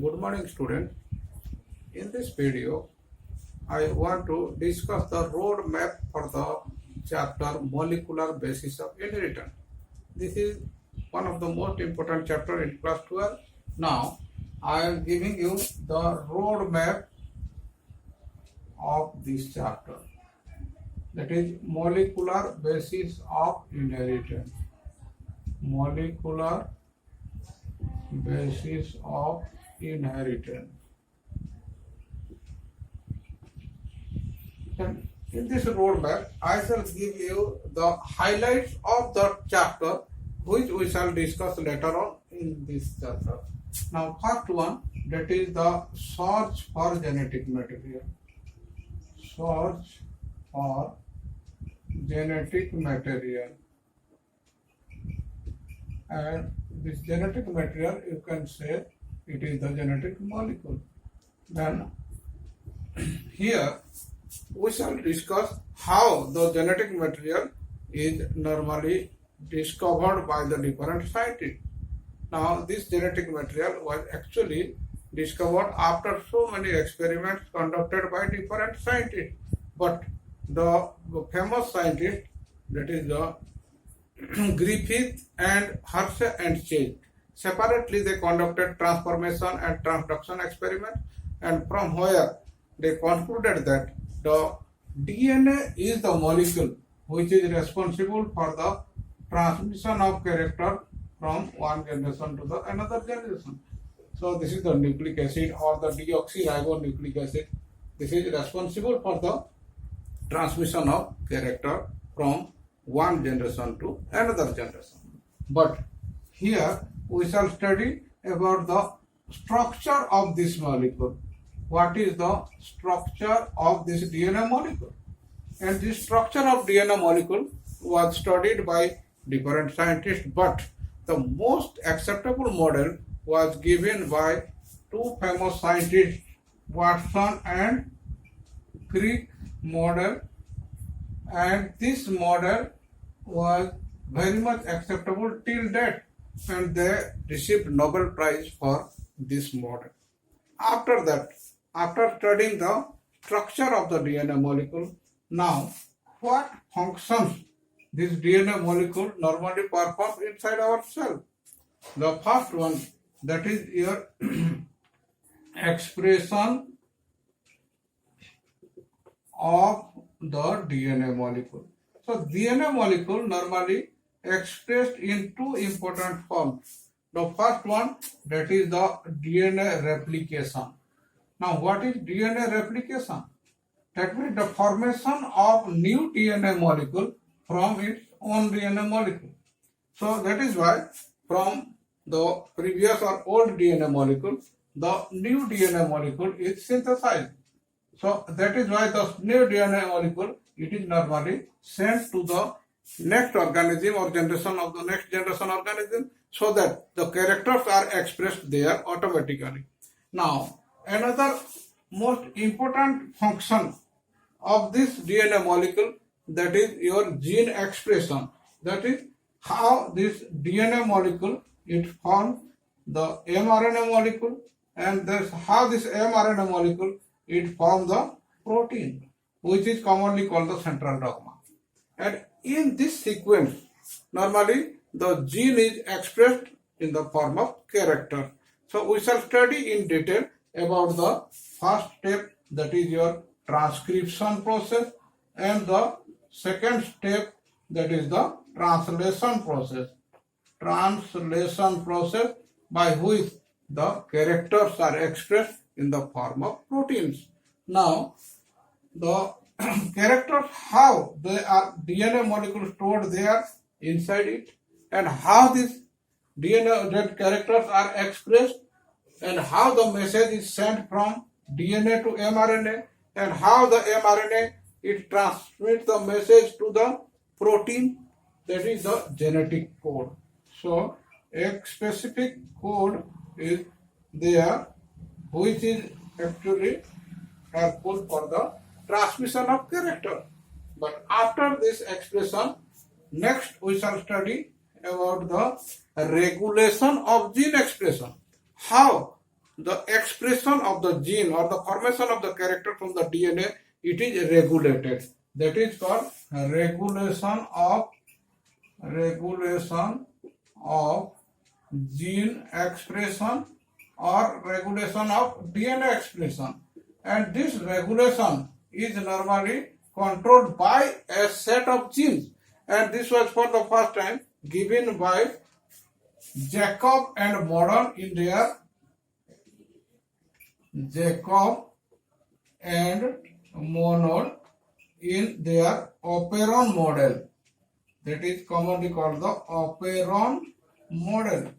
Good morning, students. In this video, I want to discuss the roadmap for the chapter Molecular Basis of Inheritance. This is one of the most important chapter in class 12. Now, I am giving you the roadmap of this chapter. That is Molecular Basis of Inheritance. Molecular Basis of Inheritance. And in this roadmap, I shall give you the highlights of the chapter, which we shall discuss later on in this chapter. Now, first one, that is the search for genetic material. Search for genetic material. And this genetic material, you can say it is the genetic molecule. Then here we shall discuss how the genetic material is normally discovered by the different scientists. Now, this genetic material was actually discovered after so many experiments conducted by different scientists. But the famous scientists, that is the Griffith and Hershey and Chase, separately they conducted transformation and transduction experiments, and from where they concluded that the DNA is the molecule which is responsible for the transmission of character from one generation to the another generation. So this is the nucleic acid or the deoxyribonucleic acid. This is responsible for the transmission of character from one generation to another generation. But here we shall study about the structure of this molecule. What is the structure of this DNA molecule? And this structure of DNA molecule was studied by different scientists, but the most acceptable model was given by two famous scientists, Watson and Crick model, and this model was very much acceptable till date, and they received Nobel Prize for this model. After that, after studying the structure of the DNA molecule, now what functions this DNA molecule normally performs inside our cell? The first one, that is your expression of the DNA molecule. So DNA molecule normally expressed in two important forms. The first one, that is the DNA replication. Now, what is DNA replication? That means the formation of new DNA molecule from its own DNA molecule. So that is why from the previous or old DNA molecule, the new DNA molecule is synthesized. So that is why the new DNA molecule, it is normally sent to the next organism or generation of the next generation organism, so that the characters are expressed there automatically. Now, another most important function of this DNA molecule, that is your gene expression. That is how this DNA molecule, it forms the mRNA molecule, and that's how this mRNA molecule, it forms the protein, which is commonly called the central dogma. And in this sequence, normally the gene is expressed in the form of character. So we shall study in detail about the first step, that is your transcription process, and the second step, that is the translation process. Translation process by which the characters are expressed in the form of proteins. Now, the characters, how they are DNA molecules stored there inside it, and how these DNA characters are expressed, and how the message is sent from DNA to mRNA, and how the mRNA, it transmits the message to the protein, that is the genetic code. So a specific code is there which is actually helpful for the transmission of character. But after this expression, next we shall study about the regulation of gene expression. How the expression of the gene or the formation of the character from the DNA, it is regulated. That is called regulation of gene expression or regulation of DNA expression. And this regulation is normally controlled by a set of genes. And this was for the first time given by Jacob and Monod in their operon model. That is commonly called the operon model.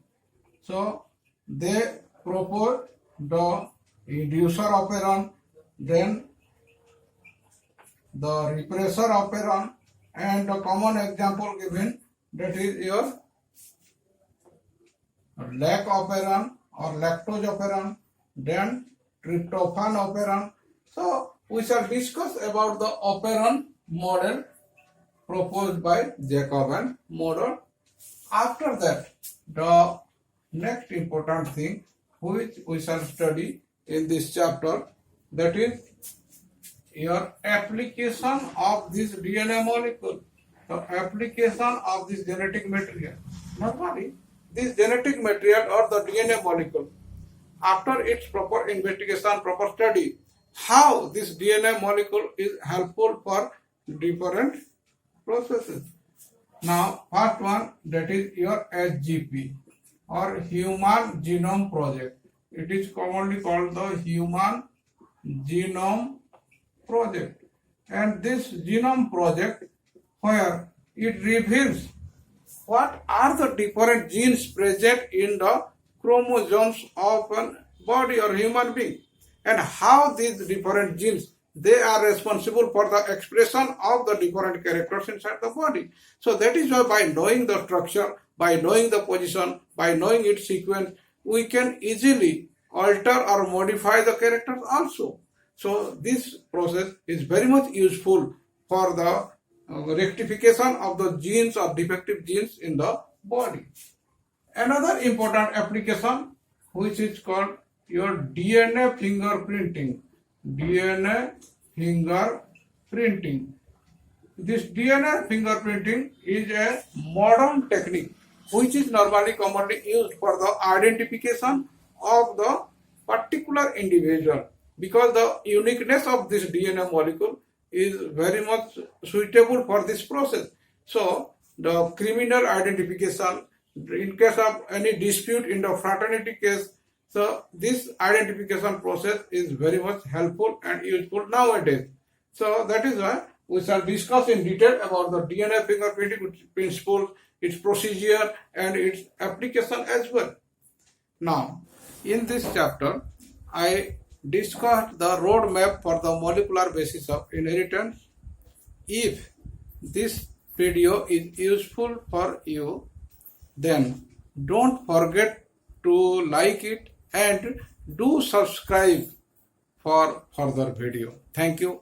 So they propose the inducer operon, then the repressor operon, and the common example given, that is your lac operon or lactose operon, then tryptophan operon. So we shall discuss about the operon model proposed by Jacob and Monod. After that, the next important thing which we shall study in this chapter, that is your application of this DNA molecule, the application of this genetic material. Normally, this genetic material or the DNA molecule, after its proper investigation, proper study, how this DNA molecule is helpful for different processes. Now, first one, that is your HGP or Human Genome Project. It is commonly called the Human Genome Project. And this genome project, where it reveals what are the different genes present in the chromosomes of a body or human being, and how these different genes, they are responsible for the expression of the different characters inside the body. So that is why by knowing the structure, by knowing the position, by knowing its sequence, we can easily alter or modify the characters also. So this process is very much useful for the rectification of the genes or defective genes in the body. Another important application, which is called your DNA fingerprinting. DNA fingerprinting. This DNA fingerprinting is a modern technique which is normally commonly used for the identification of the particular individual, because the uniqueness of this DNA molecule is very much suitable for this process. So the criminal identification, in case of any dispute in the fraternity case, so this identification process is very much helpful and useful nowadays. So that is why we shall discuss in detail about the DNA fingerprinting principles, its procedure and its application as well. Now, in this chapter, I discussed the roadmap for the molecular basis of inheritance. If this video is useful for you, then don't forget to like it and do subscribe for further video. Thank you.